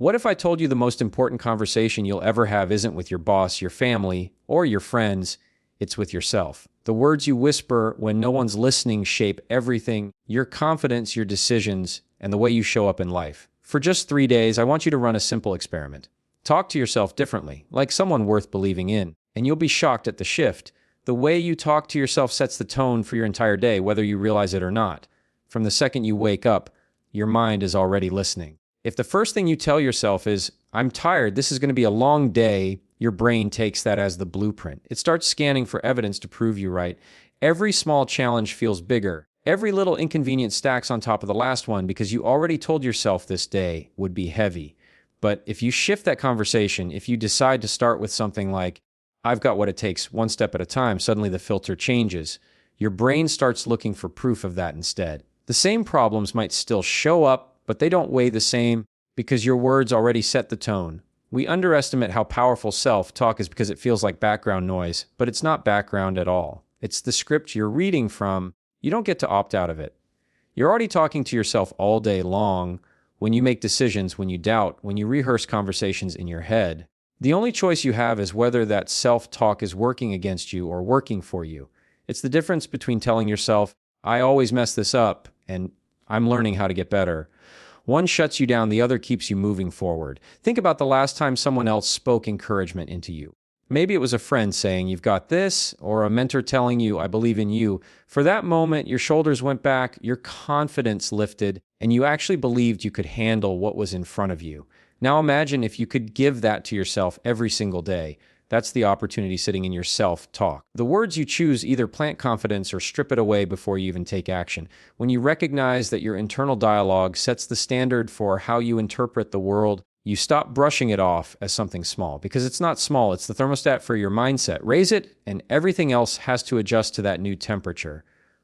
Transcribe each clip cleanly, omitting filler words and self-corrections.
What if I told you the most important conversation you'll ever have isn't with your boss, your family, or your friends, it's with yourself? The words you whisper when no one's listening shape everything: your confidence, your decisions, and the way you show up in life. For just 3 days, I want you to run a simple experiment. Talk to yourself differently, like someone worth believing in, and you'll be shocked at the shift. The way you talk to yourself sets the tone for your entire day, whether you realize it or not. From the second you wake up, your mind is already listening. If the first thing you tell yourself is, "I'm tired, this is going to be a long day," your brain takes that as the blueprint. It starts scanning for evidence to prove you right. Every small challenge feels bigger. Every little inconvenience stacks on top of the last one because you already told yourself this day would be heavy. But if you shift that conversation, if you decide to start with something like, "I've got what it takes, one step at a time," suddenly the filter changes. Your brain starts looking for proof of that instead. The same problems might still show up, but they don't weigh the same because your words already set the tone. We underestimate how powerful self-talk is because it feels like background noise, but it's not background at all. It's the script you're reading from. You don't get to opt out of it. You're already talking to yourself all day long when you make decisions, when you doubt, when you rehearse conversations in your head. The only choice you have is whether that self-talk is working against you or working for you. It's the difference between telling yourself, "I always mess this up," and "I'm learning how to get better." One shuts you down, the other keeps you moving forward. Think about the last time someone else spoke encouragement into you. Maybe it was a friend saying, "You've got this," or a mentor telling you, "I believe in you." For that moment, your shoulders went back, your confidence lifted, and you actually believed you could handle what was in front of you. Now imagine if you could give that to yourself every single day. That's the opportunity sitting in your self-talk. The words you choose either plant confidence or strip it away before you even take action. When you recognize that your internal dialogue sets the standard for how you interpret the world, you stop brushing it off as something small, because it's not small, it's the thermostat for your mindset. Raise it, and everything else has to adjust to that new temperature.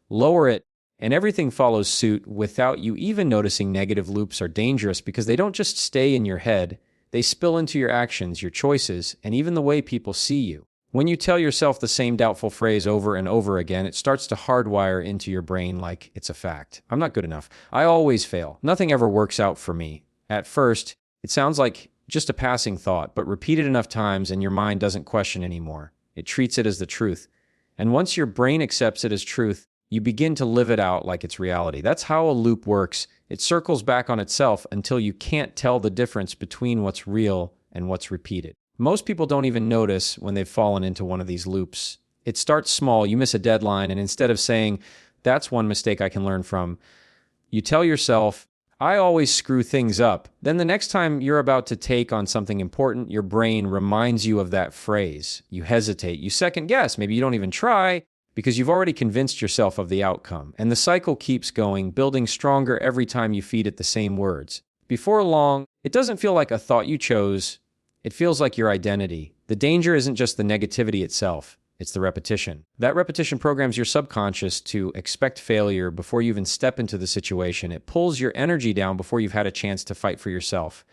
Lower it, and everything follows suit without you even noticing. Negative loops are dangerous because they don't just stay in your head. They spill into your actions, your choices, and even the way people see you. When you tell yourself the same doubtful phrase over and over again, it starts to hardwire into your brain like it's a fact. "I'm not good enough. I always fail. Nothing ever works out for me." At first, it sounds like just a passing thought, but repeat it enough times and your mind doesn't question anymore. It treats it as the truth. And once your brain accepts it as truth, you begin to live it out like it's reality. That's how a loop works. It circles back on itself until you can't tell the difference between what's real and what's repeated. Most people don't even notice when they've fallen into one of these loops. It starts small. You miss a deadline, and instead of saying, "That's one mistake I can learn from," you tell yourself, "I always screw things up." Then the next time you're about to take on something important, your brain reminds you of that phrase. You hesitate. You second guess. Maybe you don't even try, because you've already convinced yourself of the outcome. And the cycle keeps going, building stronger every time you feed it the same words. Before long, it doesn't feel like a thought you chose. It feels like your identity. The danger isn't just the negativity itself, it's the repetition. That repetition programs your subconscious to expect failure before you even step into the situation. It pulls your energy down before you've had a chance to fight for yourself.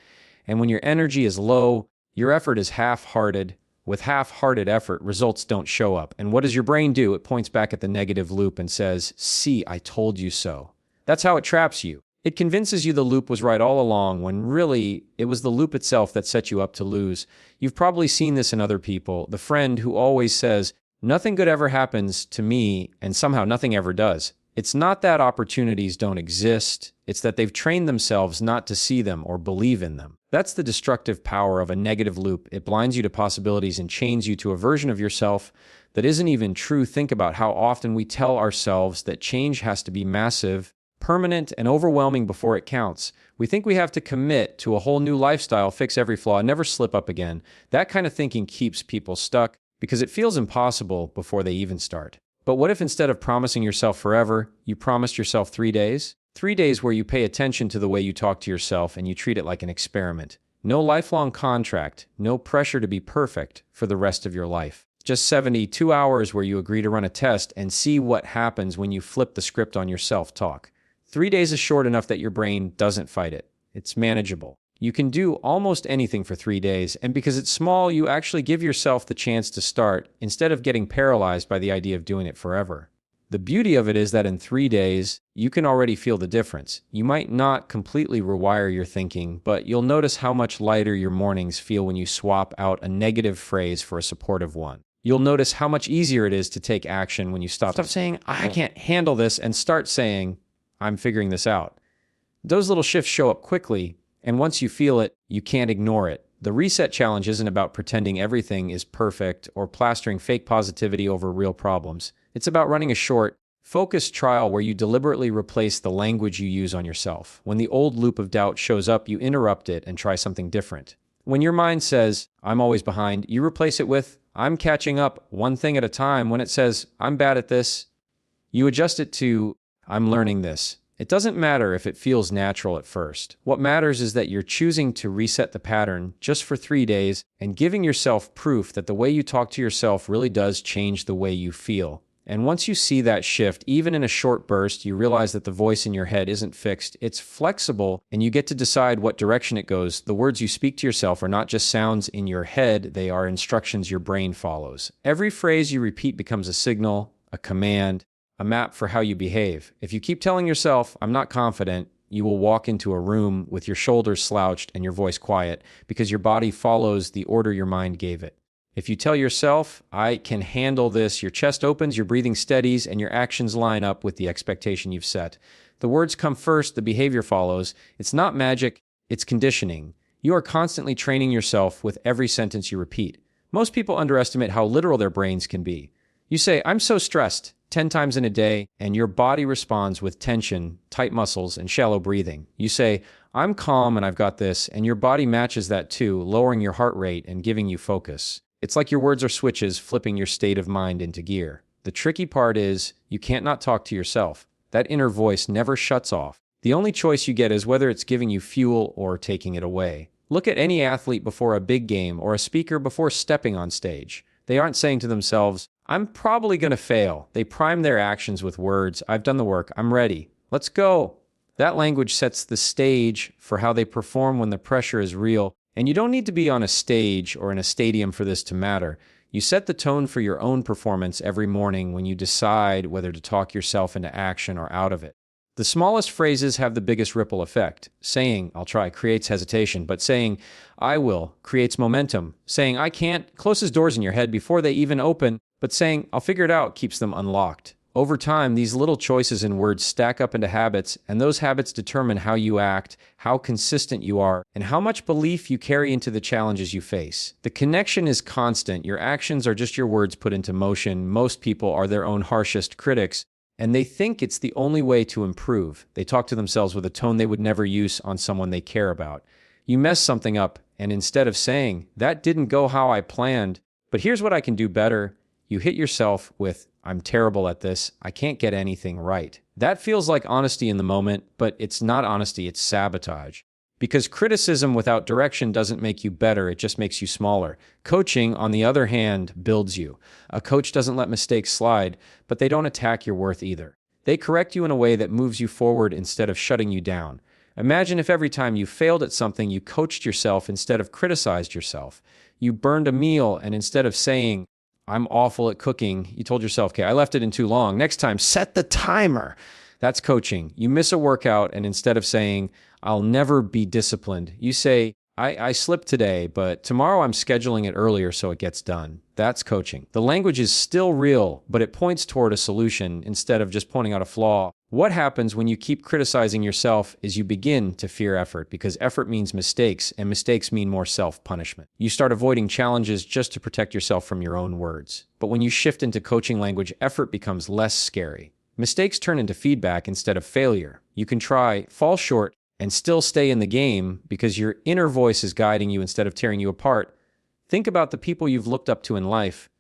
And when your energy is low, your effort is half-hearted. With half-hearted effort, results don't show up. And what does your brain do? It points back at the negative loop and says, "See, I told you so." That's how it traps you. It convinces you the loop was right all along, when really it was the loop itself that set you up to lose. You've probably seen this in other people. The friend who always says, "Nothing good ever happens to me," and somehow nothing ever does. It's not that opportunities don't exist. It's that they've trained themselves not to see them or believe in them. That's the destructive power of a negative loop. It blinds you to possibilities and chains you to a version of yourself that isn't even true. Think about how often we tell ourselves that change has to be massive, permanent, and overwhelming before it counts. We think we have to commit to a whole new lifestyle, fix every flaw, and never slip up again. That kind of thinking keeps people stuck because it feels impossible before they even start. But what if instead of promising yourself forever, you promised yourself 3 days? 3 days where you pay attention to the way you talk to yourself and you treat it like an experiment. No lifelong contract, no pressure to be perfect for the rest of your life. Just 72 hours where you agree to run a test and see what happens when you flip the script on your self-talk. 3 days is short enough that your brain doesn't fight it. It's manageable. You can do almost anything for 3 days, and because it's small, you actually give yourself the chance to start instead of getting paralyzed by the idea of doing it forever. The beauty of it is that in 3 days, you can already feel the difference. You might not completely rewire your thinking, but you'll notice how much lighter your mornings feel when you swap out a negative phrase for a supportive one. You'll notice how much easier it is to take action when you stop saying, I can't handle this, and start saying, I'm figuring this out. Those little shifts show up quickly, and once you feel it, you can't ignore it. The reset challenge isn't about pretending everything is perfect or plastering fake positivity over real problems. It's about running a short, focused trial where you deliberately replace the language you use on yourself. When the old loop of doubt shows up, you interrupt it and try something different. When your mind says, I'm always behind, you replace it with, I'm catching up one thing at a time. When it says, I'm bad at this, you adjust it to, I'm learning this. It doesn't matter if it feels natural at first. What matters is that you're choosing to reset the pattern just for 3 days and giving yourself proof that the way you talk to yourself really does change the way you feel. And once you see that shift, even in a short burst, you realize that the voice in your head isn't fixed, it's flexible, and you get to decide what direction it goes. The words you speak to yourself are not just sounds in your head, they are instructions your brain follows. Every phrase you repeat becomes a signal, a command, a map for how you behave. If you keep telling yourself, I'm not confident, you will walk into a room with your shoulders slouched and your voice quiet because your body follows the order your mind gave it. If you tell yourself, I can handle this, your chest opens, your breathing steadies, and your actions line up with the expectation you've set. The words come first, the behavior follows. It's not magic, it's conditioning. You are constantly training yourself with every sentence you repeat. Most people underestimate how literal their brains can be. You say, I'm so stressed, 10 times in a day, and your body responds with tension, tight muscles, and shallow breathing. You say, I'm calm and I've got this, and your body matches that too, lowering your heart rate and giving you focus. It's like your words are switches, flipping your state of mind into gear. The tricky part is, you can't not talk to yourself. That inner voice never shuts off. The only choice you get is whether it's giving you fuel or taking it away. Look at any athlete before a big game or a speaker before stepping on stage. They aren't saying to themselves, I'm probably going to fail. They prime their actions with words, I've done the work, I'm ready, let's go. That language sets the stage for how they perform when the pressure is real. And you don't need to be on a stage or in a stadium for this to matter. You set the tone for your own performance every morning when you decide whether to talk yourself into action or out of it. The smallest phrases have the biggest ripple effect. Saying, I'll try, creates hesitation, but saying, I will, creates momentum. Saying, I can't, closes doors in your head before they even open, but saying, I'll figure it out, keeps them unlocked. Over time, these little choices in words stack up into habits, and those habits determine how you act, how consistent you are, and how much belief you carry into the challenges you face. The connection is constant. Your actions are just your words put into motion. Most people are their own harshest critics, and they think it's the only way to improve. They talk to themselves with a tone they would never use on someone they care about. You mess something up, and instead of saying, that didn't go how I planned, but here's what I can do better, you hit yourself with, I'm terrible at this, I can't get anything right. That feels like honesty in the moment, but it's not honesty, it's sabotage. Because criticism without direction doesn't make you better, it just makes you smaller. Coaching, on the other hand, builds you. A coach doesn't let mistakes slide, but they don't attack your worth either. They correct you in a way that moves you forward instead of shutting you down. Imagine if every time you failed at something, you coached yourself instead of criticized yourself. You burned a meal, and instead of saying, I'm awful at cooking, you told yourself, okay, I left it in too long. Next time, set the timer. That's coaching. You miss a workout, and instead of saying, I'll never be disciplined, you say, I slipped today, but tomorrow I'm scheduling it earlier so it gets done. That's coaching. The language is still real, but it points toward a solution instead of just pointing out a flaw. What happens when you keep criticizing yourself is you begin to fear effort because effort means mistakes, and mistakes mean more self-punishment. You start avoiding challenges just to protect yourself from your own words. But when you shift into coaching language, effort becomes less scary. Mistakes turn into feedback instead of failure. You can try, fall short, and still stay in the game because your inner voice is guiding you instead of tearing you apart. Think about the people you've looked up to in life,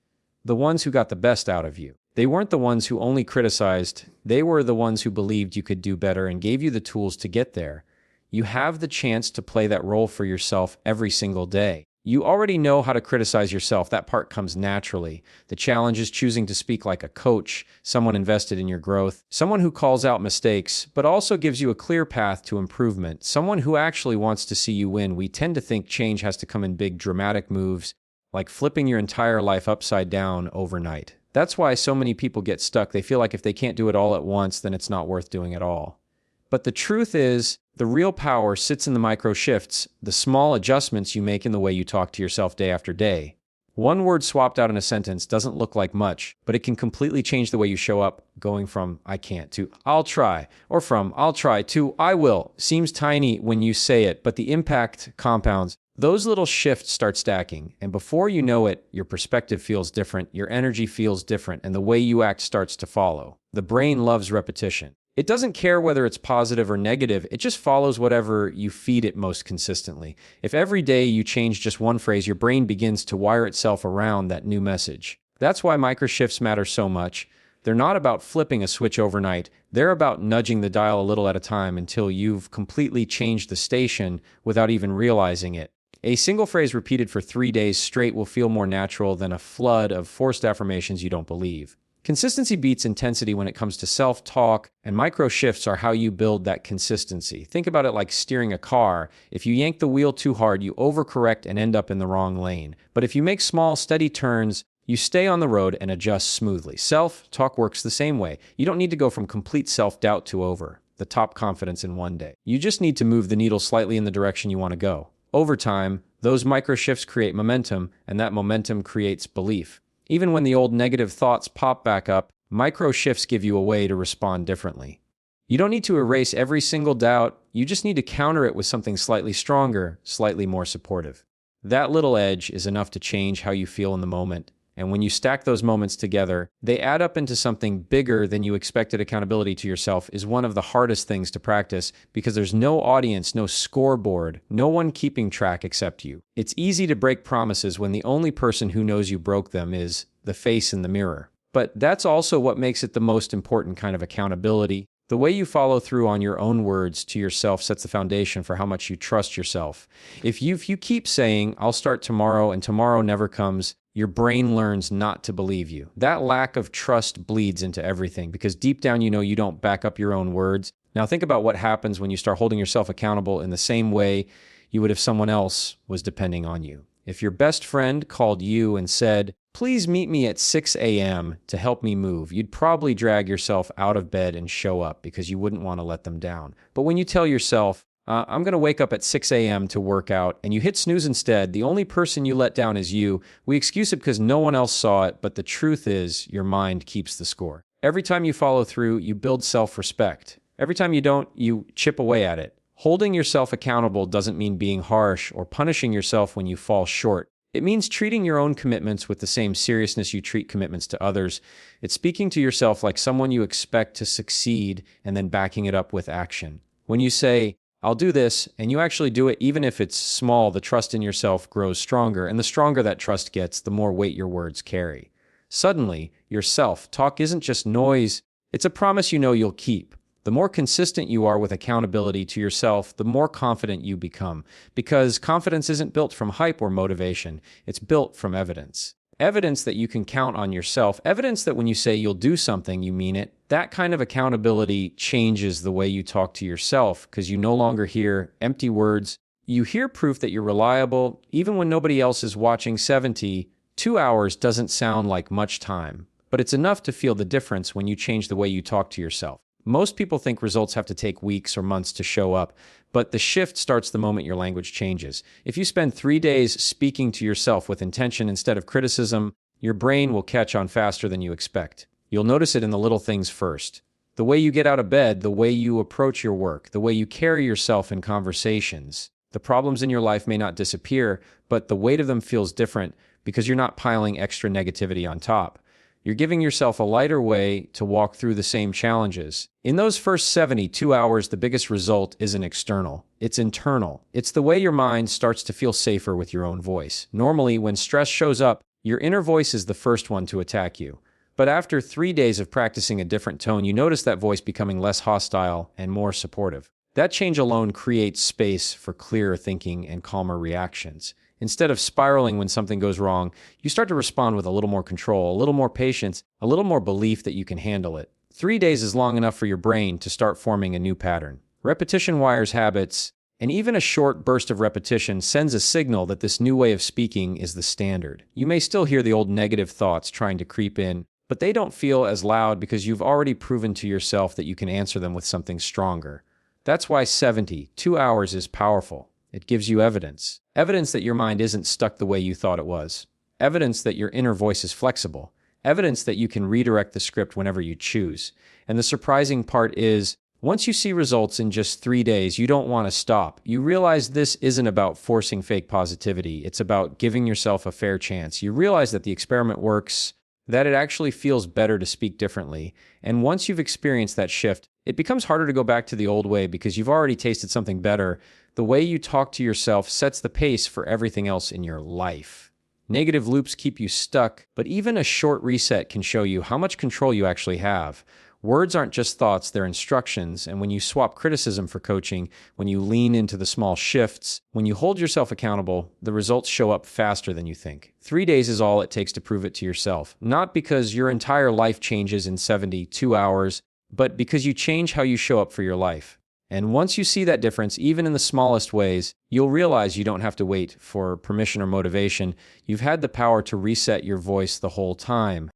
the ones who got the best out of you. They weren't the ones who only criticized. They were the ones who believed you could do better and gave you the tools to get there. You have the chance to play that role for yourself every single day. You already know how to criticize yourself. That part comes naturally. The challenge is choosing to speak like a coach, someone invested in your growth, someone who calls out mistakes, but also gives you a clear path to improvement, someone who actually wants to see you win. We tend to think change has to come in big, dramatic moves, like flipping your entire life upside down overnight. That's why so many people get stuck. They feel like if they can't do it all at once, then it's not worth doing at all. But the truth is, the real power sits in the micro shifts, the small adjustments you make in the way you talk to yourself day after day. One word swapped out in a sentence doesn't look like much, but it can completely change the way you show up, going from "I can't" to "I'll try," or from "I'll try" to "I will." Seems tiny when you say it, but the impact compounds. Those little shifts start stacking, and before you know it, your perspective feels different, your energy feels different, and the way you act starts to follow. The brain loves repetition. It doesn't care whether it's positive or negative, it just follows whatever you feed it most consistently. If every day you change just one phrase, your brain begins to wire itself around that new message. That's why microshifts matter so much. They're not about flipping a switch overnight, they're about nudging the dial a little at a time until you've completely changed the station without even realizing it. A single phrase repeated for 3 days straight will feel more natural than a flood of forced affirmations you don't believe. Consistency beats intensity when it comes to self-talk, and micro shifts are how you build that consistency. Think about it like steering a car. If you yank the wheel too hard, you overcorrect and end up in the wrong lane. But if you make small, steady turns, you stay on the road and adjust smoothly. Self-talk works the same way. You don't need to go from complete self-doubt to over the top confidence in one day. You just need to move the needle slightly in the direction you want to go. Over time, those micro shifts create momentum, and that momentum creates belief. Even when the old negative thoughts pop back up, micro shifts give you a way to respond differently. You don't need to erase every single doubt, you just need to counter it with something slightly stronger, slightly more supportive. That little edge is enough to change how you feel in the moment, and when you stack those moments together, they add up into something bigger than you expected. Accountability to yourself is one of the hardest things to practice because there's no audience, no scoreboard, no one keeping track except you. It's easy to break promises when the only person who knows you broke them is the face in the mirror. But that's also what makes it the most important kind of accountability. The way you follow through on your own words to yourself sets the foundation for how much you trust yourself. If you keep saying, "I'll start tomorrow," and tomorrow never comes, your brain learns not to believe you. That lack of trust bleeds into everything because deep down you know you don't back up your own words. Now think about what happens when you start holding yourself accountable in the same way you would if someone else was depending on you. If your best friend called you and said, "Please meet me at 6 a.m. to help me move," you'd probably drag yourself out of bed and show up because you wouldn't want to let them down. But when you tell yourself, "I'm going to wake up at 6 a.m. to work out," and you hit snooze instead, the only person you let down is you. We excuse it because no one else saw it, but the truth is your mind keeps the score. Every time you follow through, you build self-respect. Every time you don't, you chip away at it. Holding yourself accountable doesn't mean being harsh or punishing yourself when you fall short. It means treating your own commitments with the same seriousness you treat commitments to others. It's speaking to yourself like someone you expect to succeed and then backing it up with action. When you say, "I'll do this," and you actually do it, even if it's small, the trust in yourself grows stronger, and the stronger that trust gets, the more weight your words carry. Suddenly, your self-talk isn't just noise, it's a promise you know you'll keep. The more consistent you are with accountability to yourself, the more confident you become, because confidence isn't built from hype or motivation, it's built from evidence. Evidence that you can count on yourself, evidence that when you say you'll do something, you mean it. That kind of accountability changes the way you talk to yourself because you no longer hear empty words. You hear proof that you're reliable, even when nobody else is watching. 72 hours doesn't sound like much time, but it's enough to feel the difference when you change the way you talk to yourself. Most people think results have to take weeks or months to show up, but the shift starts the moment your language changes. If you spend 3 days speaking to yourself with intention instead of criticism, your brain will catch on faster than you expect. You'll notice it in the little things first. The way you get out of bed, the way you approach your work, the way you carry yourself in conversations. The problems in your life may not disappear, but the weight of them feels different because you're not piling extra negativity on top. You're giving yourself a lighter way to walk through the same challenges. In those first 72 hours, the biggest result isn't external, it's internal. It's the way your mind starts to feel safer with your own voice. Normally, when stress shows up, your inner voice is the first one to attack you. But after 3 days of practicing a different tone, you notice that voice becoming less hostile and more supportive. That change alone creates space for clearer thinking and calmer reactions. Instead of spiraling when something goes wrong, you start to respond with a little more control, a little more patience, a little more belief that you can handle it. 3 days is long enough for your brain to start forming a new pattern. Repetition wires habits, and even a short burst of repetition sends a signal that this new way of speaking is the standard. You may still hear the old negative thoughts trying to creep in, but they don't feel as loud because you've already proven to yourself that you can answer them with something stronger. That's why 72 hours is powerful. It gives you evidence. Evidence that your mind isn't stuck the way you thought it was. Evidence that your inner voice is flexible. Evidence that you can redirect the script whenever you choose. And the surprising part is, once you see results in just 3 days, you don't want to stop. You realize this isn't about forcing fake positivity. It's about giving yourself a fair chance. You realize that the experiment works, that it actually feels better to speak differently. And once you've experienced that shift, it becomes harder to go back to the old way because you've already tasted something better. The way you talk to yourself sets the pace for everything else in your life. Negative loops keep you stuck, but even a short reset can show you how much control you actually have. Words aren't just thoughts, they're instructions, and when you swap criticism for coaching, when you lean into the small shifts, when you hold yourself accountable, the results show up faster than you think. 3 days is all it takes to prove it to yourself, not because your entire life changes in 72 hours, but because you change how you show up for your life. And once you see that difference, even in the smallest ways, you'll realize you don't have to wait for permission or motivation. You've had the power to reset your voice the whole time.